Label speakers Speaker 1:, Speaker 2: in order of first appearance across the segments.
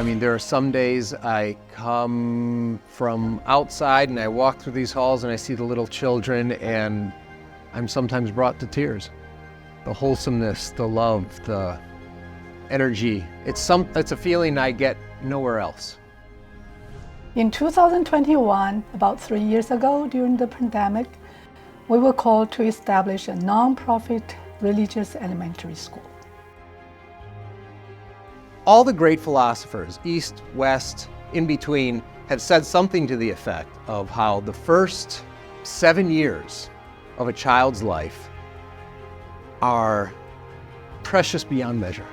Speaker 1: mean, there are some days I come from outside and I walk through these halls and I see the little children and I'm sometimes brought to tears. The wholesomeness, the love, the energy, it's a feeling I get nowhere else.
Speaker 2: In 2021, about 3 years ago during the pandemic, we were called to establish a non-profit religious elementary school.
Speaker 1: All the great philosophers, East, West, in between, have said something to the effect of how the first 7 years of a child's life are precious beyond measure.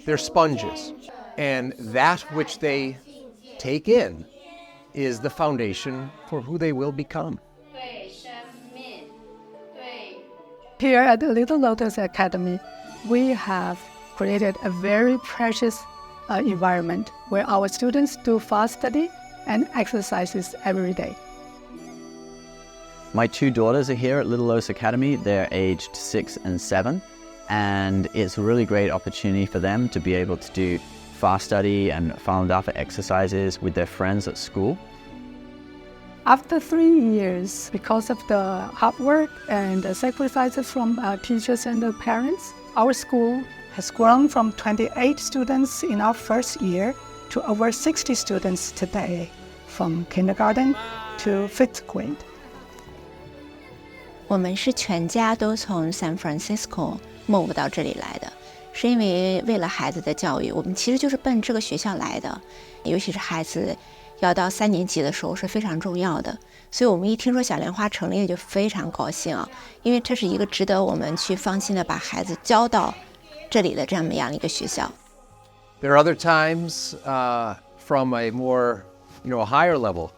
Speaker 1: They're sponges, and that which they take in is the foundation for who they will become.
Speaker 2: Here at the Little Lotus Academy, we have created a very precious environment where our students do fast study and exercises every day.
Speaker 3: My two daughters are here at Little Lotus Academy. They're aged 6 and 7, and it's a really great opportunity for them to be able to do fast study and Falun Dafa exercises with their friends at school.
Speaker 2: After 3 years, because of the hard work and the sacrifices from teachers and the parents, our school has grown from 28 students in our first year to over 60 students today, from kindergarten to 5th grade.
Speaker 4: 我们是全家都从 San Francisco move 到这里来的，是因为为了孩子的教育，我们其实就是奔这个学校来的，尤其是孩子要到3年级的时候是非常重要的，所以我们一听说小莲花成立就非常高兴啊，因为这是一个值得我们去放心的把孩子交到这里的这么样一个学校。
Speaker 1: There are other times from a more, a higher level,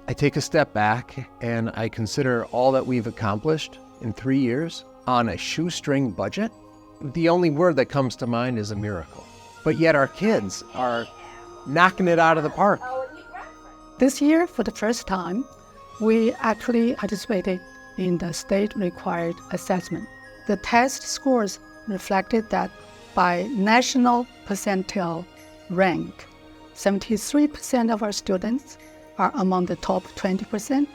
Speaker 1: I take a step back and I consider all that we've accomplished in 3 years on a shoestring budget. The only word that comes to mind is a miracle. But yet our kids are knocking it out of the park.
Speaker 2: This year, for the first time, we actually participated in the state-required assessment. The test scores reflected that by national percentile rank, 73% of our students are among the top 20%,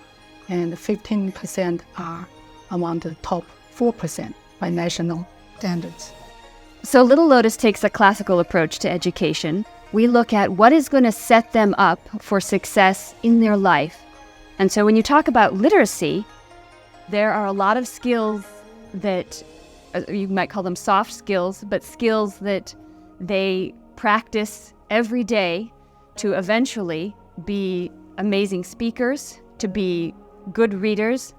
Speaker 2: and 15% are among the top 4% by national standards.
Speaker 5: So Little Lotus takes a classical approach to education. We look at what is going to set them up for success in their life. And so when you talk about literacy, there are a lot of skills that you might call them soft skills, but skills that they practice every day to eventually be amazing speakers, to be good readers,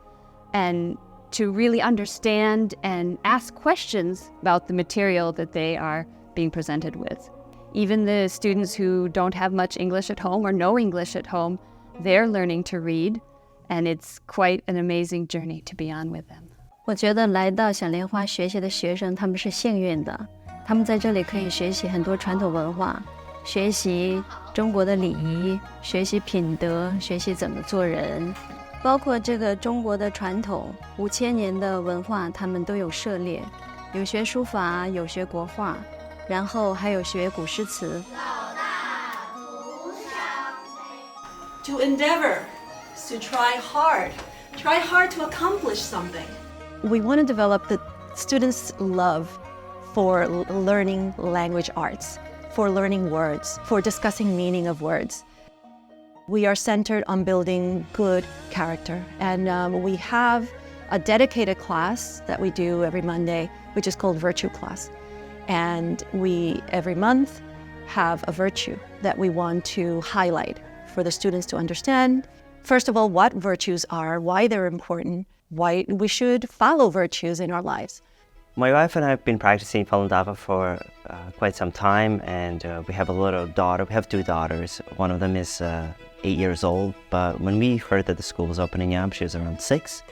Speaker 5: and to really understand and ask questions about the material that they are being presented with. Even the students who don't have much English at home or no English at home, they're learning to read, and it's quite an amazing journey to be on with them.
Speaker 6: 我觉得来到小莲花学习的学生，他们是幸运的，他们在这里可以学习很多传统文化，学习中国的礼仪，学习品德，学习怎么做人，包括这个中国的传统5000年的文化，他们都有涉猎，有学书法，有学国画，然后还有学古诗词。
Speaker 7: To endeavor, to try hard to accomplish something.
Speaker 8: We want to develop the students' love for learning language arts, for learning words, for discussing meaning of words. We are centered on building good character, and we have a dedicated class that we do every Monday, which is called Virtue Class. And we, every month, have a virtue that we want to highlight for the students to understand. First of all, what virtues are, why they're important, why we should follow virtues in our lives.
Speaker 9: My wife and I have been practicing Falun Dafa for quite some time, and we have a little daughter. We have 2 daughters. One of them is 8 years old, but when we heard that the school was opening up, she was around 6,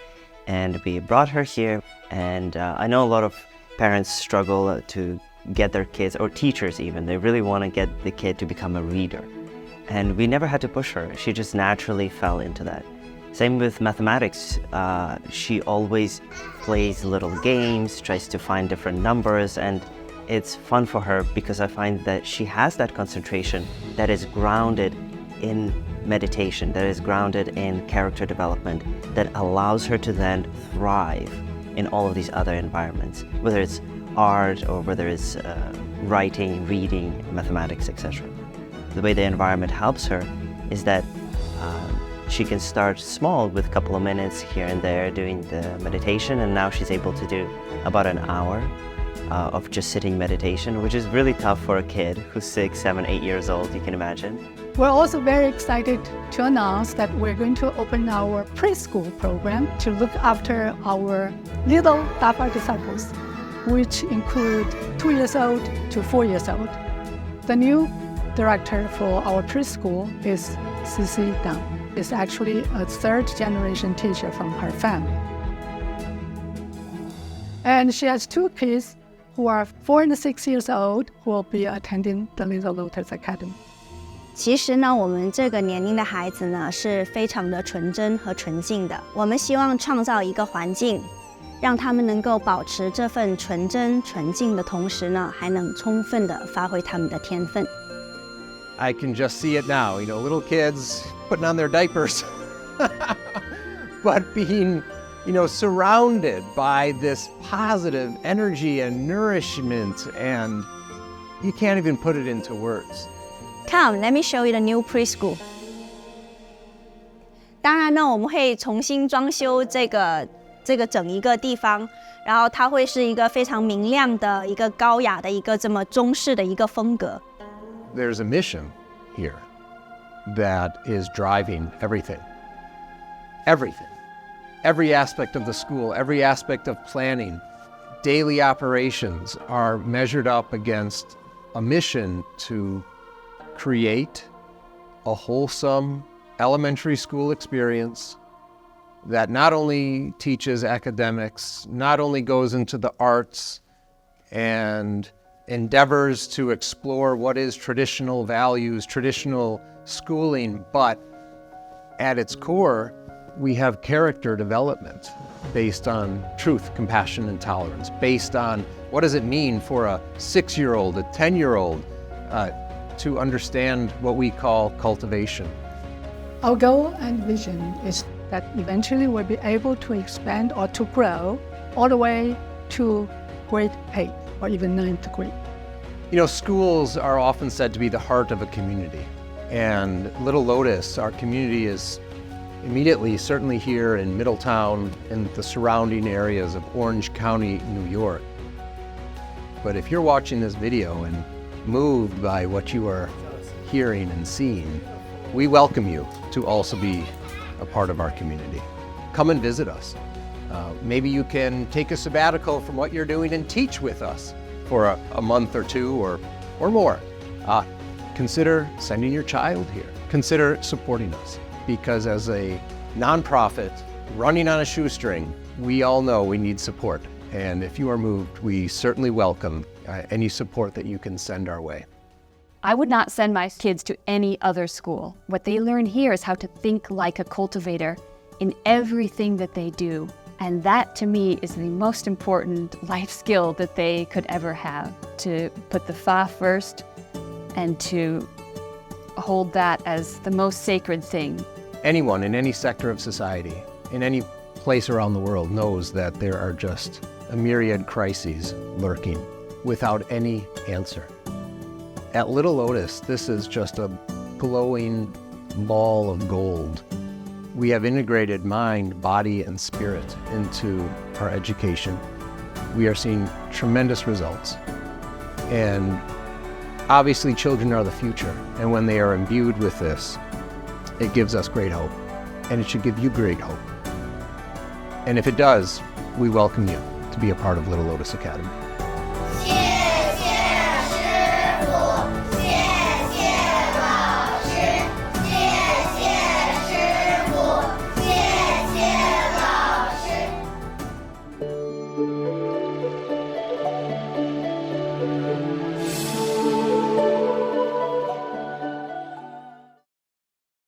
Speaker 9: and we brought her here. And I know a lot of parents struggle to get their kids, or teachers even, they really want to get the kid to become a reader. And we never had to push her. She just naturally fell into that. Same with mathematics. She always plays little games, tries to find different numbers, and it's fun for her because I find that she has that concentration that is grounded in meditation, that is grounded in character development, that allows her to then thrive in all of these other environments, whether it's art or whether it's writing, reading, mathematics, etc. The way the environment helps her is that she can start small with a couple of minutes here and there doing the meditation, and now she's able to do about an hour of just sitting meditation, which is really tough for a kid who's 6, 7, 8 years old, you can imagine.
Speaker 2: We're also very excited to announce that we're going to open our preschool program to look after our little Dafa disciples, which include 2 years old to 4 years old. The new director for our preschool is Sisi Dang. Is actually a third-generation teacher from her family. And she has 2 kids who are 4 and 6 years old who will be attending the Little Lotus Academy.
Speaker 6: 其实呢，我们这个年龄的孩子呢是非常的纯真和纯净的。我们希望创造一个环境，让他们能够保持这份纯真纯净的同时呢，还能充分的发挥他们的天分。
Speaker 1: I can just see it now, little kids putting on their diapers, but being, surrounded by this positive energy and nourishment, and you can't even put it into words.
Speaker 6: Come, let me show you the new preschool. 当然呢，我们会重新装修这个整一个地方，然后它会是一个非常明亮的、一个高雅的、一个这么中式的一个风格。
Speaker 1: There's a mission here that is driving everything. Everything. Every aspect of the school, every aspect of planning, daily operations are measured up against a mission to create a wholesome elementary school experience that not only teaches academics, not only goes into the arts and endeavors to explore what is traditional values, traditional schooling, but at its core, we have character development based on truth, compassion, and tolerance, based on what does it mean for a 6-year-old, a 10-year-old to understand what we call cultivation.
Speaker 2: Our goal and vision is that eventually we'll be able to expand or to grow all the way to grade 8 or even 9th grade.
Speaker 1: Schools are often said to be the heart of a community. And Little Lotus, our community, is immediately, certainly here in Middletown and the surrounding areas of Orange County, New York. But if you're watching this video and moved by what you are hearing and seeing, we welcome you to also be a part of our community. Come and visit us. Maybe you can take a sabbatical from what you're doing and teach with us for a month or 2 or more. Consider sending your child here. Consider supporting us, because as a nonprofit running on a shoestring, we all know we need support. And if you are moved, we certainly welcome any support that you can send our way.
Speaker 5: I would not send my kids to any other school. What they learn here is how to think like a cultivator in everything that they do. And that, to me, is the most important life skill that they could ever have, to put the Fa first and to hold that as the most sacred thing.
Speaker 1: Anyone in any sector of society, in any place around the world, knows that there are just a myriad crises lurking without any answer. At Little Lotus, this is just a glowing ball of gold. We have integrated mind, body, and spirit into our education. We are seeing tremendous results. And obviously, children are the future. And when they are imbued with this, it gives us great hope. And it should give you great hope. And if it does, we welcome you to be a part of Little Lotus Academy.